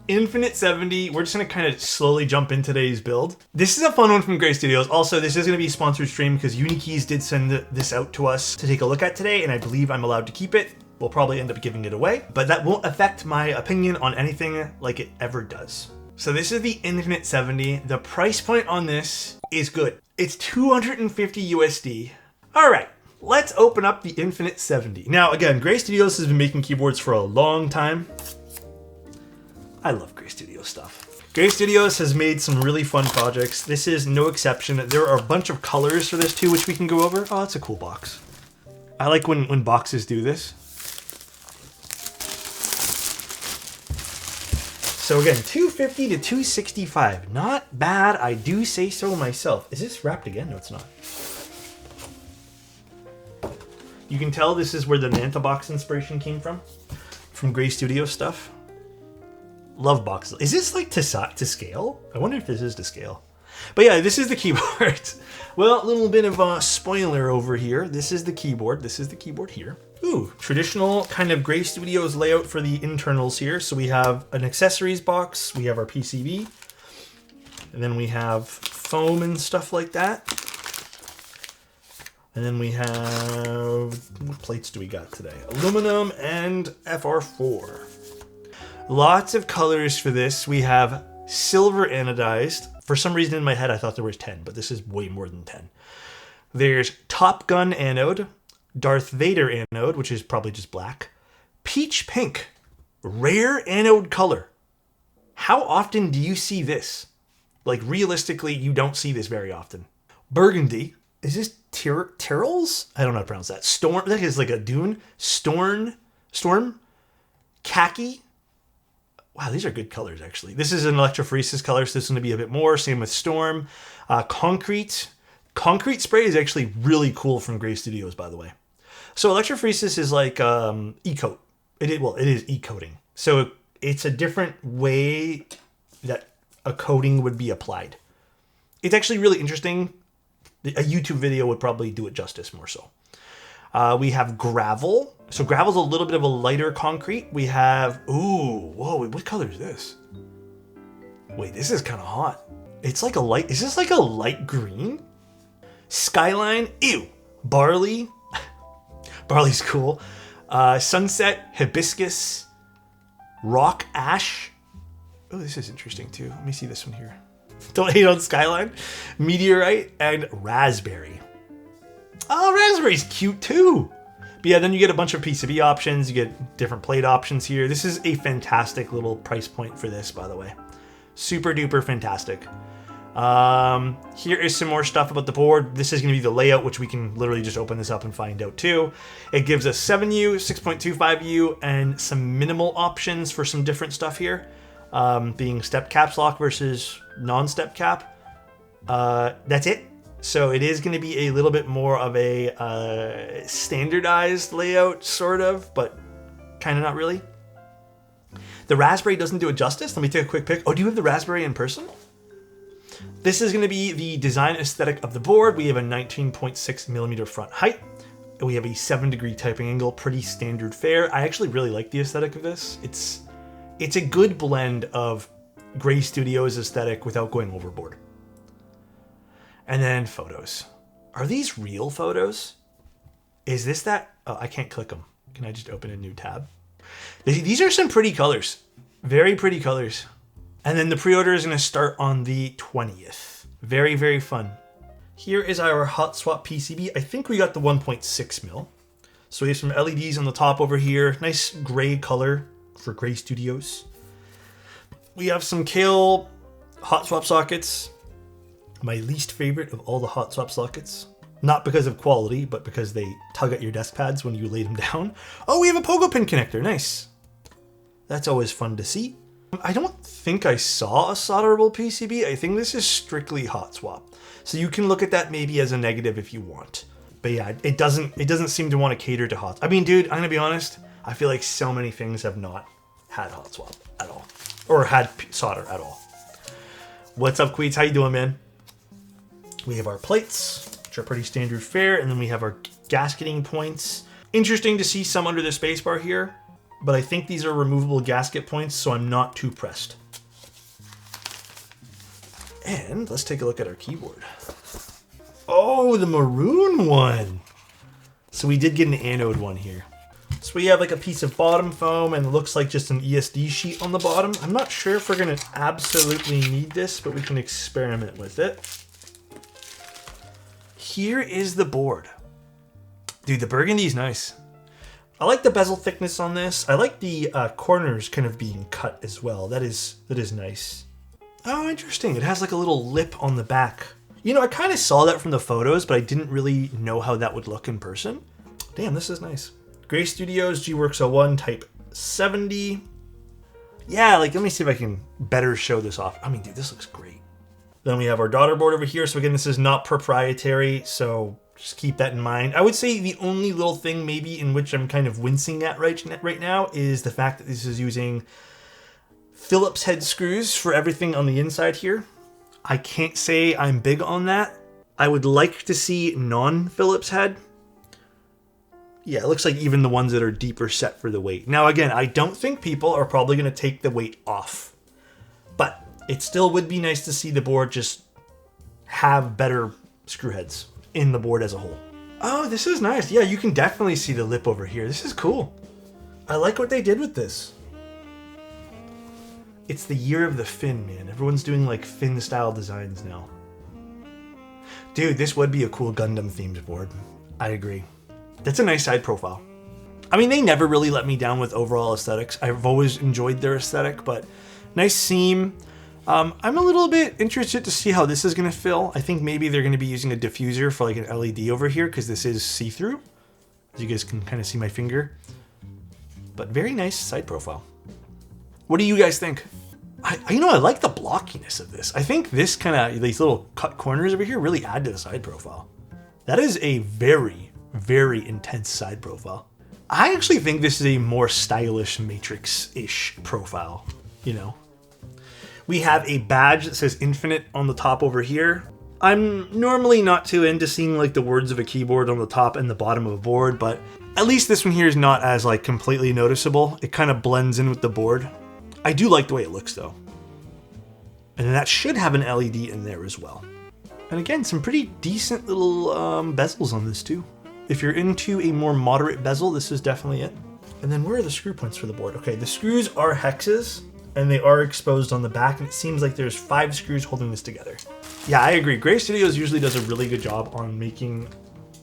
Infinite 70. We're just gonna kind of slowly jump in today's build. This is a fun one from Gray Studios. Also, this is gonna be a sponsored stream because Unikeys did send this out to us to take a look at today, and I believe I'm allowed to keep it. We'll probably end up giving it away, but that won't affect my opinion on anything like it ever does. So this is the Infinite 70. The price point on this is good. It's 250 USD. All right, let's open up the Infinite 70. Now, again, Gray Studios has been making keyboards for a long time. I love Gray Studios stuff. Gray Studios has made some really fun projects. This is no exception. There are a bunch of colors for this too, which we can go over. Oh, that's a cool box. I like when boxes do this. So again, 250 to 265. Not bad, I do say so myself. Is this wrapped again? No, it's not. You can tell this is where the Manta box inspiration came from Gray Studios stuff. Love boxes. Is this like to scale? I wonder if this is to scale. But yeah, this is the keyboard. Well, a little bit of a spoiler over here. This is the keyboard. This is the keyboard here. Ooh, traditional kind of Gray Studios layout for the internals here. So we have an accessories box. We have our PCB. And then we have foam and stuff like that. And then we have, what plates do we got today? Aluminum and FR4. Lots of colors for this. We have silver anodized. For some reason in my head, I thought there was 10, but this is way more than 10. There's Top Gun anode, Darth Vader anode, which is probably just black, peach pink, rare anode color. How often do you see this? Like realistically, you don't see this very often. Burgundy. Is this Tyrrells? I don't know how to pronounce that. Storm. That is like a dune. Storm. Khaki. Wow, these are good colors, actually. This is an electrophoresis color, so this is going to be a bit more. Same with Storm. Concrete. Concrete spray is actually really cool from Gray Studios, by the way. So electrophoresis is like e-coat. It is e-coating. So it's a different way that a coating would be applied. It's actually really interesting. A YouTube video would probably do it justice more so. We have gravel. So gravel's a little bit of a lighter concrete. We have, ooh, whoa, what color is this? Wait, this is kind of hot. It's like a light, is this like a light green? Skyline, ew. Barley, barley's cool. Sunset, hibiscus, rock ash. Oh, this is interesting too. Let me see this one here. Don't hate on Skyline. Meteorite and raspberry. Oh, raspberry's cute too. But yeah, then you get a bunch of PCB options. You get different plate options here. This is a fantastic little price point for this, by the way. Super duper fantastic. Here is some more stuff about the board. This is going to be the layout, which we can literally just open this up and find out too. It gives us 7U, 6.25U, and some minimal options for some different stuff here. Being step caps lock versus non-step cap. That's it. So it is going to be a little bit more of a standardized layout, sort of, but kind of not really. The raspberry doesn't do it justice. Let me take a quick pic. Oh, do you have the raspberry in person? This is going to be the design aesthetic of the board. We have a 19.6 millimeter front height. We have a 7-degree typing angle, pretty standard fare. I actually really like the aesthetic of this. It's a good blend of Gray Studios aesthetic without going overboard. And then photos. Are these real photos? Is this that? Oh, I can't click them. Can I just open a new tab? These are some pretty colors. Very pretty colors. And then the pre-order is going to start on the 20th. Very, very fun. Here is our hot swap PCB. I think we got the 1.6 mil. So we have some LEDs on the top over here. Nice gray color for Gray Studios. We have some Kale hot swap sockets. My least favorite of all the hot swap sockets. Not because of quality, but because they tug at your desk pads when you lay them down. Oh, we have a pogo pin connector. Nice. That's always fun to see. I don't think I saw a solderable PCB. I think this is strictly hot swap. So you can look at that maybe as a negative if you want. But yeah, it doesn't seem to want to cater to hot. I mean, dude, I'm gonna be honest. I feel like so many things have not had hot swap at all. Or had solder at all. What's up, Queets? How you doing, man? We have our plates, which are pretty standard fare, and then we have our gasketing points. Interesting to see some under the spacebar here. but I think these are removable gasket points, so I'm not too pressed. And let's take a look at our keyboard. Oh, the maroon one. So we did get an anode one here. So we have like a piece of bottom foam and it looks like just an ESD sheet on the bottom. I'm not sure if we're gonna absolutely need this, but we can experiment with it. Here is the board. Dude, the burgundy is nice. I like the bezel thickness on this. I like the corners kind of being cut as well. That is nice. Oh, interesting. It has like a little lip on the back. You know, I kind of saw that from the photos, but I didn't really know how that would look in person. Damn, this is nice. Gray Studios G-Works 01 Type 70. Yeah, like, let me see if I can better show this off. I mean, dude, this looks great. Then we have our daughter board over here. So again, this is not proprietary, so just keep that in mind. I would say the only little thing maybe in which I'm kind of wincing at right now is the fact that this is using Phillips head screws for everything on the inside here. I can't say I'm big on that. I would like to see non-Phillips head. Yeah, it looks like even the ones that are deeper set for the weight. Now again, I don't think people are probably going to take the weight off, but it still would be nice to see the board just have better screw heads in the board as a whole. Oh, this is nice. Yeah, you can definitely see the lip over here. This is cool. I like what they did with this. It's the year of the fin, man. Everyone's doing like fin style designs now. Dude, this would be a cool Gundam themed board. I agree. That's a nice side profile. I mean, they never really let me down with overall aesthetics. I've always enjoyed their aesthetic, but nice seam. I'm a little bit interested to see how this is going to fill. I think maybe they're going to be using a diffuser for like an LED over here because this is see-through. As you guys can kind of see my finger. But very nice side profile. What do you guys think? I like the blockiness of this. I think this kind of, these little cut corners over here really add to the side profile. That is a very, very intense side profile. I actually think this is a more stylish Matrix-ish profile, you know. We have a badge that says Infinite on the top over here. I'm normally not too into seeing like the words of a keyboard on the top and the bottom of a board, but at least this one here is not as like completely noticeable. It kind of blends in with the board. I do like the way it looks though. And that should have an LED in there as well. And again, some pretty decent little bezels on this too. If you're into a more moderate bezel, this is definitely it. And then where are the screw points for the board? Okay, the screws are hexes and they are exposed on the back, and it seems like there's 5 screws holding this together. Yeah, I agree. Gray Studios usually does a really good job on making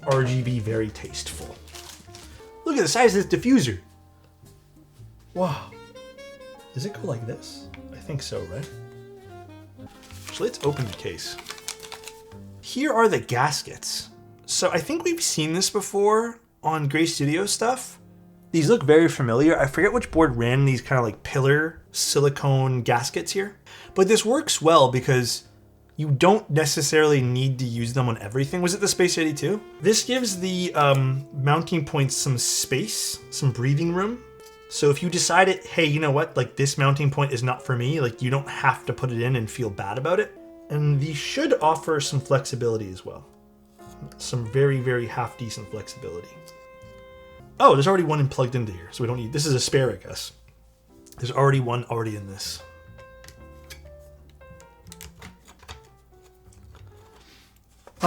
RGB very tasteful. Look at the size of this diffuser. Wow. Does it go like this? I think so, right? So let's open the case. Here are the gaskets. So I think we've seen this before on Gray Studio stuff. These look very familiar. I forget which board ran these kind of like pillar silicone gaskets here. But this works well because you don't necessarily need to use them on everything. Was it the Space 82? This gives the mounting points some space, some breathing room. So if you decided, hey, you know what, like this mounting point is not for me, like you don't have to put it in and feel bad about it. And these should offer some flexibility as well. Some very, very half decent flexibility. Oh, there's already one plugged into here, so we don't need, this is a spare, I guess. There's already one already in this.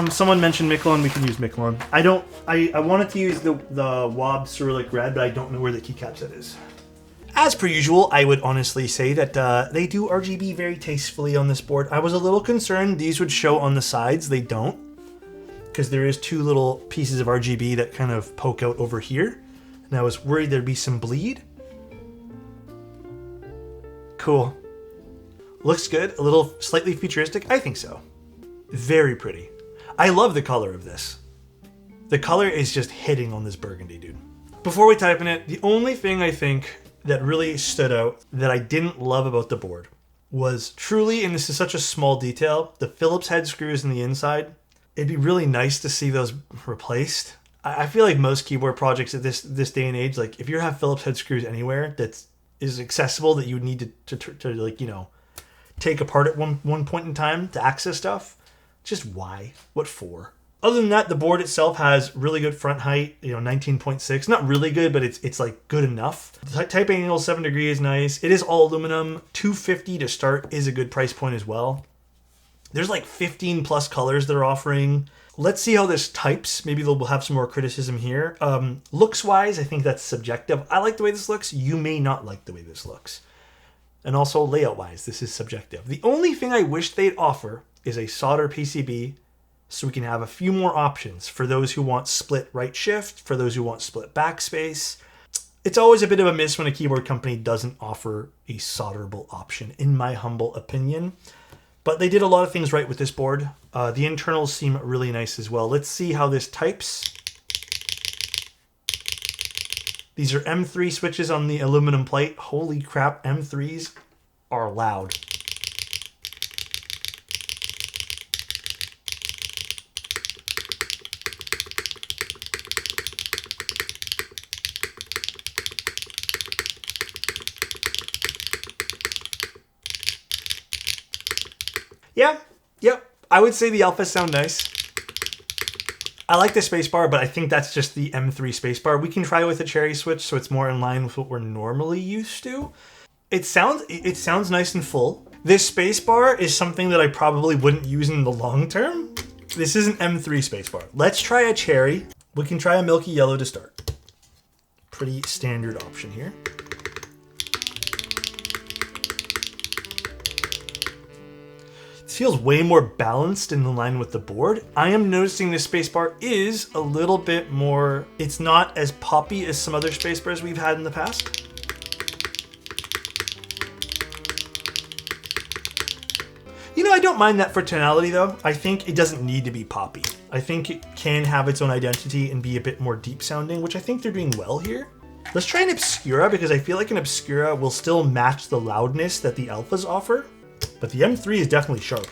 Someone mentioned Mictlan, we can use Mictlan. I wanted to use the Wob Cyrillic Red, but I don't know where the keycap set is. As per usual, I would honestly say that they do RGB very tastefully on this board. I was a little concerned these would show on the sides. They don't, because there is 2 little pieces of RGB that kind of poke out over here. And I was worried there'd be some bleed. Cool. Looks good. A little slightly futuristic. I think so. Very pretty. I love the color of this. The color is just hitting on this burgundy, dude. Before we type in it, the only thing I think that really stood out that I didn't love about the board was truly, and this is such a small detail, the Phillips head screws in the inside. It'd be really nice to see those replaced. I feel like most keyboard projects at this day and age, like if you have Phillips head screws anywhere that is accessible that you would need to like, you know, take apart at one point in time to access stuff, just why? What for? Other than that, the board itself has really good front height, 19.6. Not really good, but it's like good enough. The type angle 7 degree is nice. It is all aluminum. $250 to start is a good price point as well. There's like 15 plus colors they're offering. Let's see how this types. Maybe they'll have some more criticism here. Looks wise, I think that's subjective. I like the way this looks. You may not like the way this looks. And also layout wise, this is subjective. The only thing I wish they'd offer is a solder PCB, so we can have a few more options for those who want split right shift, for those who want split backspace. It's always a bit of a miss when a keyboard company doesn't offer a solderable option, in my humble opinion. But they did a lot of things right with this board. The internals seem really nice as well. Let's see how this types. These are M3 switches on the aluminum plate. Holy crap, M3s are loud. Yeah, yep. I would say the alphas sound nice. I like the spacebar, but I think that's just the M3 spacebar. We can try with a cherry switch, so it's more in line with what we're normally used to. It sounds nice and full. This spacebar is something that I probably wouldn't use in the long term. This is an M3 spacebar. Let's try a cherry. We can try a milky yellow to start. Pretty standard option here. Feels way more balanced in line with the board. I am noticing this spacebar is a little bit more, it's not as poppy as some other spacebars we've had in the past. I don't mind that for tonality though. I think it doesn't need to be poppy. I think it can have its own identity and be a bit more deep sounding, which I think they're doing well here. Let's try an Obscura because I feel like an Obscura will still match the loudness that the alphas offer. But the M3 is definitely sharp.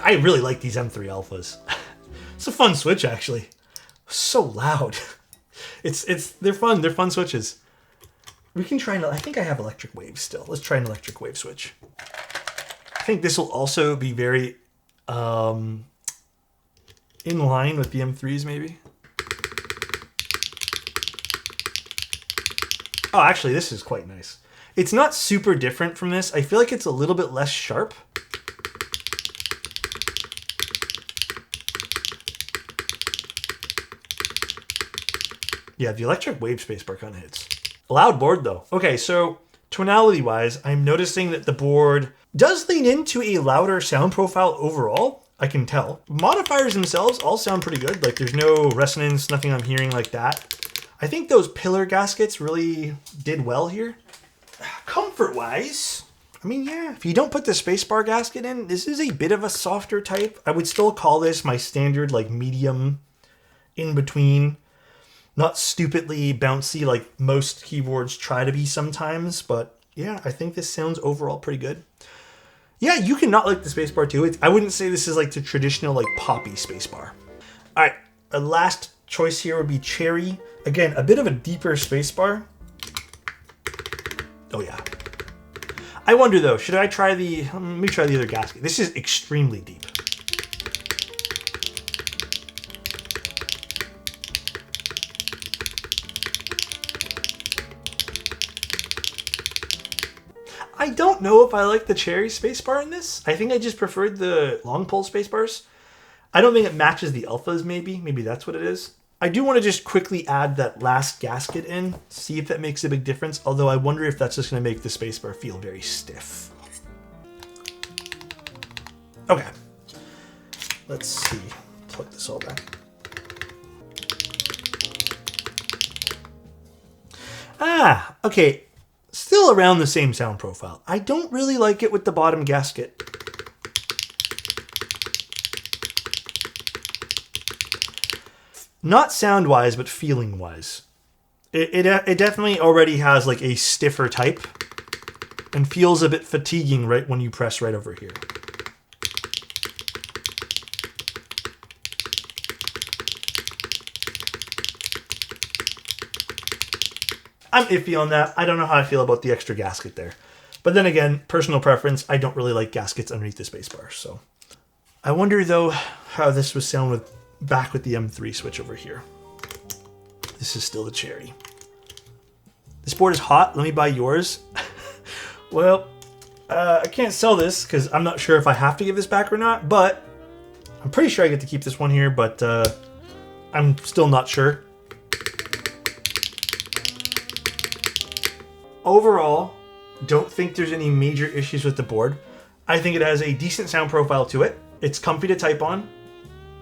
I really like these M3 alphas. It's a fun switch actually. So loud. They're fun. They're fun switches. We can try. I think I have electric waves still. Let's try an electric wave switch. I think this will also be very in line with the M3s maybe. Oh, actually, this is quite nice. It's not super different from this. I feel like it's a little bit less sharp. Yeah, the electric wave spacebar kind of hits. A loud board though. Okay, so tonality wise, I'm noticing that the board does lean into a louder sound profile overall. I can tell. Modifiers themselves all sound pretty good. Like there's no resonance, nothing I'm hearing like that. I think those pillar gaskets really did well here. Comfort wise, I mean, yeah, if you don't put the spacebar gasket in, this is a bit of a softer type. I would still call this my standard like medium in between. Not stupidly bouncy like most keyboards try to be sometimes, but yeah, I think this sounds overall pretty good. Yeah, you can not like the spacebar too. I wouldn't say this is like the traditional like poppy spacebar. All right, a last choice here would be cherry. Again, a bit of a deeper spacebar. Oh yeah. I wonder though, should I try let me try the other gasket. This is extremely deep. I don't know if I like the cherry spacebar in this. I think I just preferred the long pole spacebars. I don't think it matches the alphas maybe. Maybe that's what it is. I do want to just quickly add that last gasket in, see if that makes a big difference, although I wonder if that's just going to make the spacebar feel very stiff. Okay. Let's see. Plug this all back. Ah, okay. Still around the same sound profile. I don't really like it with the bottom gasket. Not sound-wise, but feeling-wise. It definitely already has like a stiffer type and feels a bit fatiguing right when you press right over here. I'm iffy on that. I don't know how I feel about the extra gasket there. But then again, personal preference, I don't really like gaskets underneath the spacebar. So I wonder though how this would sound with back with the M3 switch over here. This is still the cherry. This board is hot. Let me buy yours. Well, I can't sell this because I'm not sure if I have to give this back or not, but I'm pretty sure I get to keep this one here, but I'm still not sure. Overall, don't think there's any major issues with the board. I think it has a decent sound profile to it. It's comfy to type on.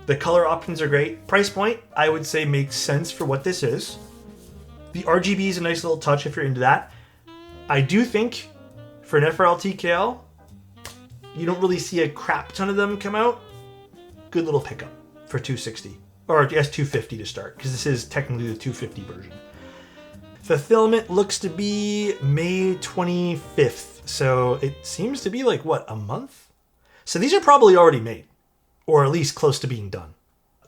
The color options are great. Price point, I would say, makes sense for what this is. The RGB is a nice little touch if you're into that. I do think for an FRL TKL, you don't really see a crap ton of them come out. Good little pickup for 260, or I guess 250 to start, because this is technically the 250 version. Fulfillment looks to be May 25th, so it seems to be like, what, a month? So these are probably already made, or at least close to being done.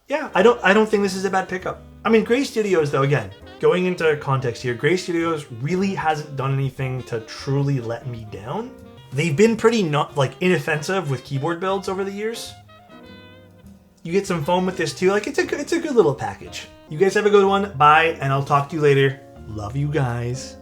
Yeah, I don't think this is a bad pickup. I mean, Gray Studios, though, again, going into context here, Gray Studios really hasn't done anything to truly let me down. They've been pretty inoffensive with keyboard builds over the years. You get some foam with this too. Like, it's a good little package. You guys have a good one. Bye, and I'll talk to you later. Love you guys.